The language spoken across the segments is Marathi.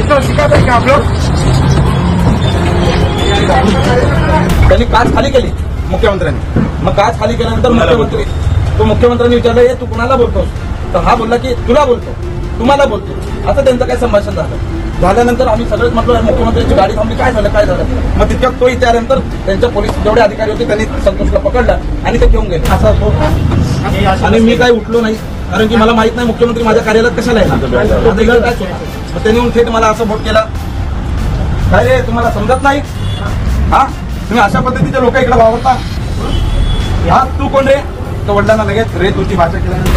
ऐसा सिखाते हैं आप लोग। त्यांनी काच खाली केली मुख्यमंत्र्यांनी. मग काच खाली केल्यानंतर मुख्यमंत्र्यांनी विचारलं हे तू कुणाला बोलतोस, तर हा बोलला की तुला बोलतो, तुम्हाला बोलतो. असं त्यांचं काय संभाषण झाल्यानंतर आम्ही सगळेच म्हटलं मुख्यमंत्र्यांची गाडी थांबली, काय झालं. मग तितक्यात तो त्यानंतर त्यांच्या पोलीस जेवढे अधिकारी होते त्यांनी संतोषला पकडलं आणि ते घेऊन गेले. असा तो आणि मी काही उठलो नाही, कारण की मला माहित नाही मुख्यमंत्री माझ्या कार्यालयात कशाला येणार. मग त्यांनी येऊन थेट मला असं बोट केला, काय रे तुम्हाला समजत नाही, हा तुम्ही अशा पद्धतीचे लोक इकडे वावरता, हा तू कोण रे. तो वडिलांना लगेच रे तुझी भाषा केल्यानंतर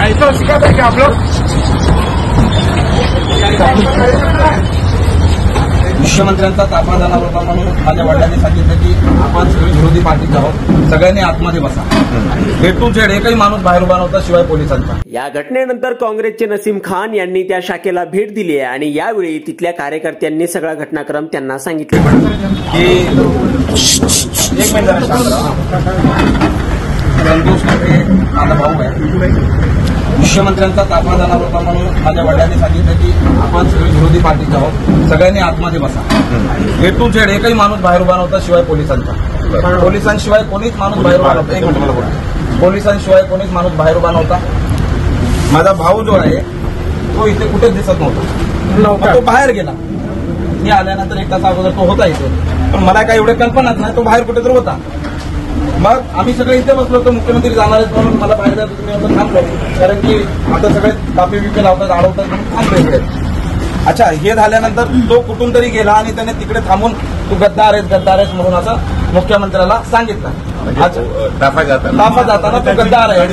ऐसा सिखाते हैं आप लोग। मुख्यमंत्र्यांचा ताफा जाणार होता म्हणून माझ्या वडिलांनी सांगितलं की आपण सगळे विरोधी पार्टीचे आहोत, सगळ्यांनी आतमध्ये बसा. भेटून झेड एकही माणूस बाहेर उभा नव्हता शिवाय पोलिसांचा. या घटनेनंतर काँग्रेसचे नसीम खान यांनी त्या शाखेला भेट दिली आहे आणि यावेळी तिथल्या कार्यकर्त्यांनी सगळा घटनाक्रम त्यांना सांगितलं की एक मिनिट संतोष ठाकरे माझा भाऊ आहे. मुख्यमंत्र्यांचा ताफा जाणार होता म्हणून माझ्या वडिलांनी सांगितलं की आपण सगळे विरोधी पार्टीचे आहोत, सगळ्यांनी आतमध्ये बसा. भेटून झेड एकही माणूस बाहेर उभा नव्हता शिवाय पोलिसांचा. पोलिसांशिवाय कोणीच माणूस बाहेर उभा नव्हता. एक मिनिट मला बोला. पोलिसांशिवाय कोणीच माणूस बाहेर उभा नव्हता. माझा भाऊ जो आहे तो इथे कुठेच दिसत नव्हता, तो बाहेर गेला. मी आल्यानंतर एक तास अगोदर तो होता इथे, पण मला काही एवढे कल्पनाच नाही, तो बाहेर कुठेतरी होता. मग आम्ही सगळे इथे बसलो होतो, मुख्यमंत्री जाणार आहेत म्हणून मला बाहेर जायचं तुम्ही थांबलो, कारण की आता सगळे कापी बिपे लावतात, अडवतात म्हणून थांबलो इकडे. अच्छा, हे झाल्यानंतर तो कुठून तरी गेला आणि त्याने तिकडे थांबून तू गद्दार आहेस म्हणून असं मुख्यमंत्र्याला सांगितलं. ताफा जाताना तो गद्दार आहे.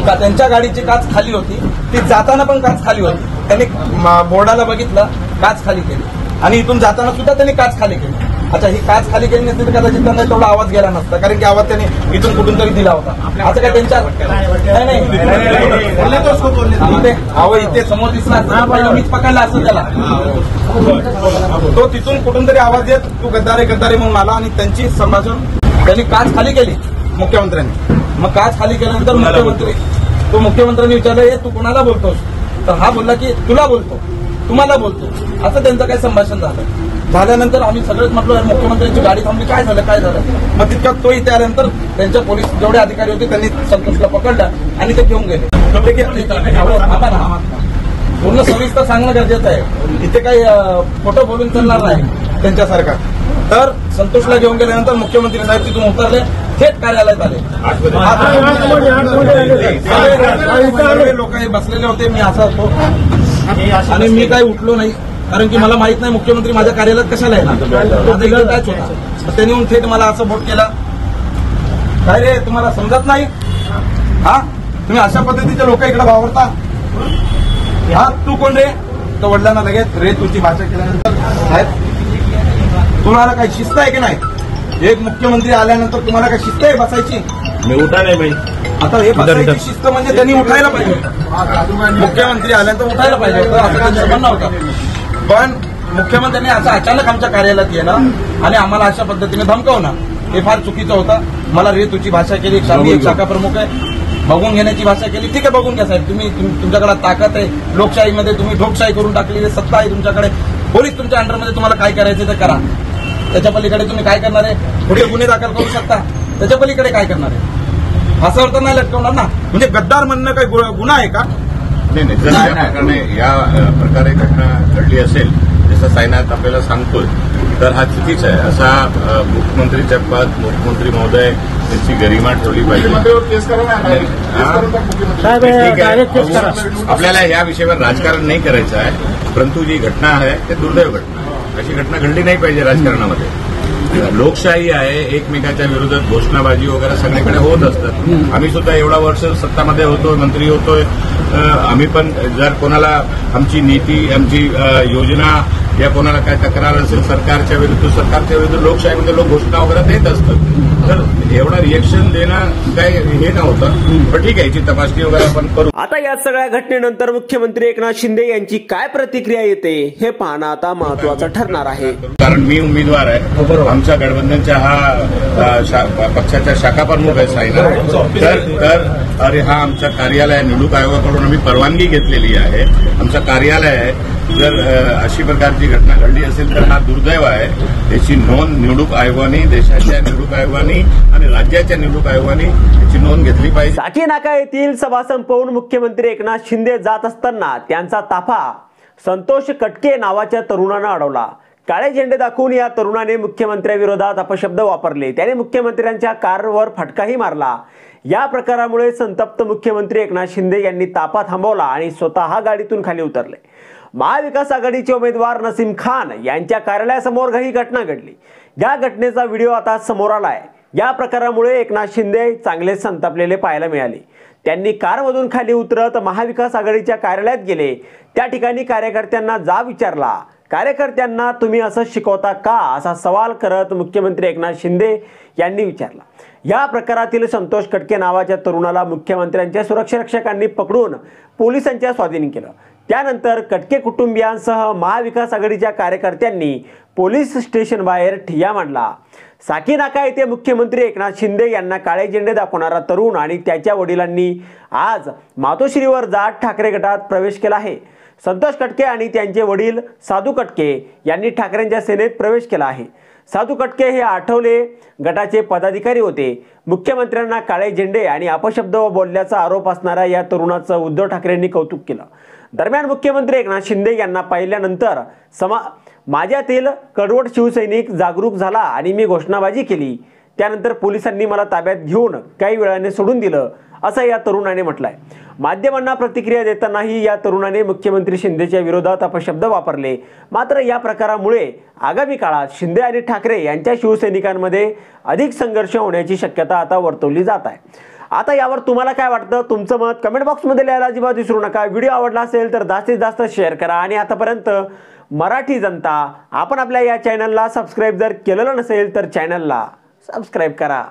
त्यांच्या गाडीची काच खाली होती, ती जाताना पण काच खाली होती. त्यांनी बोर्डाला बघितलं, काच खाली केली आणि इथून जाताना सुद्धा त्यांनी काच खाली केली. अच्छा, ही काच खाली केली नसती तर कदाचित त्यांना तेवढा आवाज गेला नसता, कारण की आवाज त्यांनी इथून कुठून तरी दिला होता. असं काय त्यांच्या अहो इथे समोर दिसला असता मीच पकडला असं त्याला. तो तिथून कुठून तरी आवाज येत तू गद्दारे म्हणून आला आणि त्यांची संभाषण त्यांनी काच खाली केली मुख्यमंत्र्यांनी. मग काच खाली केल्यानंतर मुख्यमंत्र्यांनी विचारलं हे तू कुणाला बोलतोस, तर हा बोलला की तुला बोलतो, तुम्हाला बोलतो. असं त्यांचं काय संभाषण झाल्यानंतर आम्ही सगळेच म्हटलं मुख्यमंत्र्यांची गाडी थांबली, काय झालं. मग तितक्यात तो आल्यानंतर त्यांच्या पोलीस जेवढे अधिकारी होते त्यांनी संतोषला पकडलं आणि ते घेऊन गेले. पूर्ण सविस्तर सांगणं गरजेचं आहे, इथे काही खोटं बोलून चालणार नाही त्यांच्यासारखा. तर संतोषला घेऊन गेल्यानंतर मुख्यमंत्री साहेब तिथून उतरले, थेट कार्यालयात आले. लोक बसलेले होते, मी असा होतो आणि मी काही उठलो नाही, कारण की मला माहित नाही मुख्यमंत्री माझ्या कार्यालयात कशाला येणार. कायच होता. त्यांनी येऊन थेट मला असं बोट केला, काय रे तुम्हाला समजत नाही, हा तुम्ही अशा पद्धतीचे लोक इकडे वावरता, हा तू कोण रे. तो वडिलांना लगेच रे तुझी भाषा केल्यानंतर साहेब तुम्हाला काही शिस्त आहे की नाही. एक मुख्यमंत्री आल्यानंतर तुम्हाला काही शिस्त आहे बसायची. मी उठा नाही बाई. आता हे बसायची शिस्त म्हणजे त्यांनी उठायला पाहिजे. मुख्यमंत्री आल्यानंतर उठायला पाहिजे होतं, असं त्यांचं म्हणणं होतं. पण मुख्यमंत्र्यांनी असं अचानक आमच्या कार्यालयात येणं आणि आम्हाला अशा पद्धतीने धमकावणं हे फार चुकीचं होतं. मला रे तुझी भाषा केली, एक शाखा प्रमुख आहे, बघून घेण्याची भाषा केली. ठीक आहे, बघून घ्या साहेब, तुमच्याकडे ताकद आहे, लोकशाहीमध्ये तुम्ही ठोकशाही करून टाकलेली सत्ता आहे तुमच्याकडे. पोलीस तुमच्या अंडरमध्ये, तुम्हाला काय करायचं ते करा. त्याच्या पलीकडे तुम्ही काय करणार आहे, कुठे गुन्हे दाखल करू शकता, त्याच्या पलीकडे काय करणार आहे. फासावर तर नाही लटकवणार ना. म्हणजे गद्दार म्हणणं काही गुन्हा आहे का. नाही, जर या प्रकारे घटना घडली असेल जसं साईनाथ आपल्याला सांगतोय तर हा चुकीचा आहे. असा मुख्यमंत्रीच्या पद मुख्यमंत्री महोदय त्यांची गरिमा ठेवली पाहिजे. आपल्याला या विषयावर राजकारण नाही करायचं आहे, परंतु जी घटना आहे ते दुर्दैव घटना आहे. अशी घटना घडली नाही पाहिजे राजकारणामध्ये. लोकशाही आहे, एकमेकाच्या विरोधात घोषणाबाजी वगैरे सगळीकडे होत असतात. आम्ही सुद्धा एवढा वर्ष सत्तामध्ये होतोय, मंत्री होतोय. आम्ही पण जर कोणाला आमची नीती, आमची योजना या कोणाला काय तक्रार असेल सरकारच्या विरुद्ध लोकशाहीमध्ये लोक घोषणा वगैरे देत असतात. तर एवढा रिएक्शन देणं काय हे नव्हतं, पण ठीक आहे, याची तपासणी वगैरे आपण करू. आता या सगळ्या घटनेनंतर मुख्यमंत्री एकनाथ शिंदे यांची काय प्रतिक्रिया येते हे पाहणं आता महत्वाचं ठरणार आहे. कारण मी उमेदवार आहे, आमच्या गठबंधनच्या हा पक्षाच्या शाखा प्रमुख आहे साईना. तर अरे हा आमचं कार्यालय निवडणूक आयोगाकडून आम्ही परवानगी घेतलेली आहे, आमचं कार्यालय आहे. जर अशी प्रकारची घटना घडली असेल तर हा दुर्दैव आहे. त्याची नोंद निवडणूक आयोगाने, देशाच्या निवडणूक आयोगाने आणि राज्याच्या निवडणूक आयोगाने याची नोंद घेतली पाहिजे. साकी नाका येथील सभा संपवून मुख्यमंत्री एकनाथ शिंदे जात असताना त्यांचा ताफा संतोष कटके नावाच्या तरुणानं अडवला. काळे झेंडे दाखवून या तरुणाने मुख्यमंत्र्यांविरोधात अपशब्द वापरले. त्याने मुख्यमंत्र्यांच्या कारवर फटकाही मारला. या प्रकारामुळे संतप्त मुख्यमंत्री एकनाथ शिंदे यांनी ताफा थांबवला आणि स्वतः गाडीतून खाली उतरले. महाविकास आघाडीचे उमेदवार नसीम खान यांच्या कार्यालयासमोर ही घटना घडली. या घटनेचा व्हिडिओ आता समोर आलाय. या प्रकारामुळे एकनाथ शिंदे चांगले संतापलेले पाहायला मिळाले. त्यांनी कारमधून खाली उतरत महाविकास आघाडीच्या कार्यालयात गेले. त्या ठिकाणी कार्यकर्त्यांना जाब विचारला. कार्यकर्त्यांना तुम्ही असं शिकवता का असा सवाल करत मुख्यमंत्री एकनाथ शिंदे यांनी विचारला. या प्रकारातील संतोष कटके नावाच्या तरुणाला मुख्यमंत्र्यांच्या सुरक्षारक्षकांनी पकडून पोलिसांच्या स्वाधीन केलं. त्यानंतर कटके कुटुंबियांसह महाविकास आघाडीच्या कार्यकर्त्यांनी पोलीस स्टेशन बाहेर ठिय्या मांडला. साकी नाका येथे मुख्यमंत्री एकनाथ शिंदे यांना काळे झेंडे दाखवणारा तरुण आणि त्याच्या वडिलांनी आज मातोश्रीवर जात ठाकरे गटात प्रवेश केला आहे. संतोष कटके आणि त्यांचे वडील साधू कटके यांनी ठाकरेंच्या सेनेत प्रवेश केला आहे. साधू कटके हे आठवले गटाचे पदाधिकारी होते. मुख्यमंत्र्यांना काळे झेंडे आणि अपशब्द बोलल्याचा आरोप असणाऱ्या या तरुणाचं उद्धव ठाकरेंनी कौतुक केलं. दरम्यान मुख्यमंत्री एकनाथ शिंदे यांना पाहिल्यानंतर माझ्यातील कडवट शिवसैनिक जागरूक झाला आणि मी घोषणाबाजी केली. त्यानंतर पोलिसांनी मला ताब्यात घेऊन काही वेळाने सोडून दिलं असं या तरुणाने म्हटलंय. माध्यमांना प्रतिक्रिया देतानाही या तरुणाने मुख्यमंत्री शिंदेच्या विरोधात अपशब्द वापरले. मात्र या प्रकारामुळे आगामी काळात शिंदे आणि ठाकरे यांच्या शिवसैनिकांमध्ये अधिक संघर्ष होण्याची शक्यता आता वर्तवली जात आहे. आता यावर तुम्हाला काय वाटतं? तुमचं मत कमेंट बॉक्समध्ये लिहायला अजिबात विसरू नका. व्हिडिओ आवडला असेल तर जास्तीत जास्त शेअर करा. आणि आतापर्यंत मराठी जनता आपण आपल्या या चॅनलला सबस्क्राईब जर केलेलं नसेल तर चॅनलला सबस्क्राईब करा.